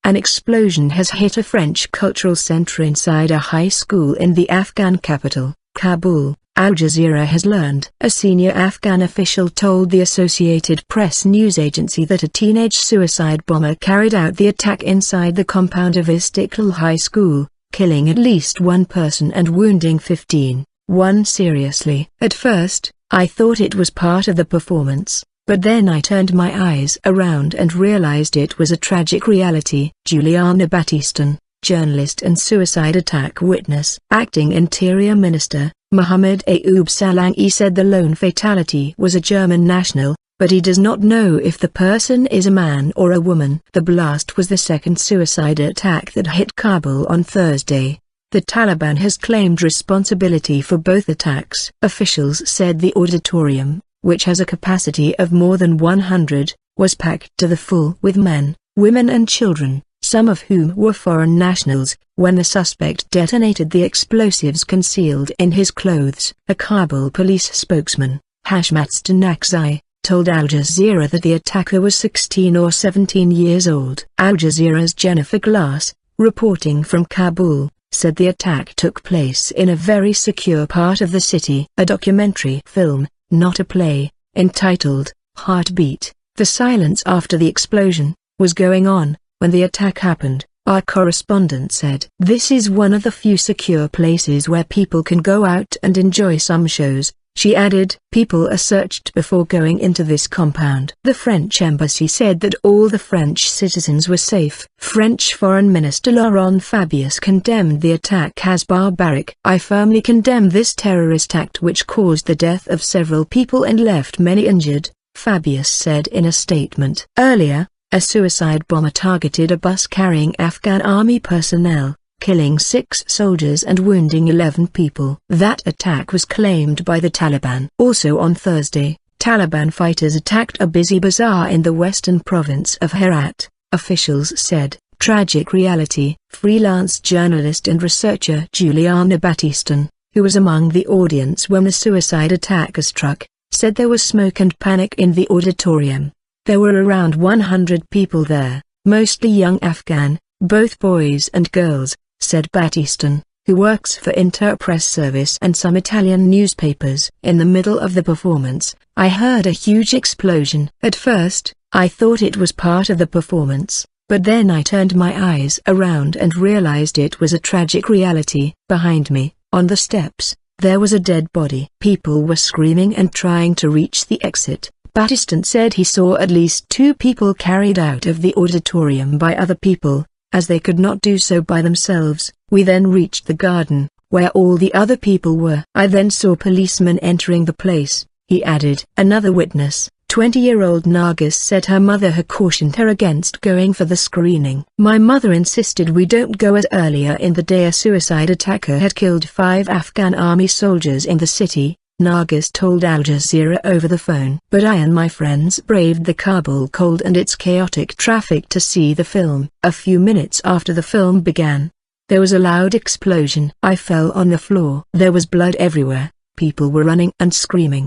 An explosion has hit a French cultural center inside a high school in the Afghan capital, Kabul, Al Jazeera has learned. A senior Afghan official told the Associated Press news agency that a teenage suicide bomber carried out the attack inside the compound of Istiklal High School, killing at least one person and wounding 15, one seriously. At first, I thought it was part of the performance. But then I turned my eyes around and realized it was a tragic reality. Juliana Battiston, journalist and suicide attack witness. Acting Interior Minister, Mohammed Ayoub Salangi said the lone fatality was a German national, but he does not know if the person is a man or a woman. The blast was the second suicide attack that hit Kabul on Thursday. The Taliban has claimed responsibility for both attacks. Officials said the auditorium, which has a capacity of more than 100, was packed to the full with men, women and children, some of whom were foreign nationals, when the suspect detonated the explosives concealed in his clothes. A Kabul police spokesman, Hashmat Stanakzai, told Al Jazeera that the attacker was 16 or 17 years old. Al Jazeera's Jennifer Glass, reporting from Kabul, said the attack took place in a very secure part of the city. A documentary film, not a play, entitled Heartbeat, The Silence After the Explosion, was going on when the attack happened, our correspondent said. This is one of the few secure places where people can go out and enjoy some shows, she added. People are searched before going into this compound. The French embassy said that all the French citizens were safe. French Foreign Minister Laurent Fabius condemned the attack as barbaric. I firmly condemn this terrorist act which caused the death of several people and left many injured, Fabius said in a statement. Earlier, a suicide bomber targeted a bus carrying Afghan army personnel, killing 6 soldiers and wounding 11 people. That attack was claimed by the Taliban. Also on Thursday, Taliban fighters attacked a busy bazaar in the western province of Herat, officials said. Tragic reality. Freelance journalist and researcher Juliana Battiston, who was among the audience when the suicide attacker struck, said there was smoke and panic in the auditorium. There were around 100 people there, mostly young Afghan, both boys and girls, said Battiston, who works for Interpress Service and some Italian newspapers. In the middle of the performance, I heard a huge explosion. At first, I thought it was part of the performance, but then I turned my eyes around and realized it was a tragic reality. Behind me, on the steps, there was a dead body. People were screaming and trying to reach the exit. Battiston said he saw at least 2 people carried out of the auditorium by other people. As they could not do so by themselves, we then reached the garden, where all the other people were. I then saw policemen entering the place, he added. Another witness, 20-year-old Nargis, said her mother had cautioned her against going for the screening. My mother insisted we don't go, as earlier in the day a suicide attacker had killed 5 Afghan army soldiers in the city, Nargis told Al Jazeera over the phone. But I and my friends braved the Kabul cold and its chaotic traffic to see the film. A few minutes after the film began, there was a loud explosion. I fell on the floor. There was blood everywhere, people were running and screaming.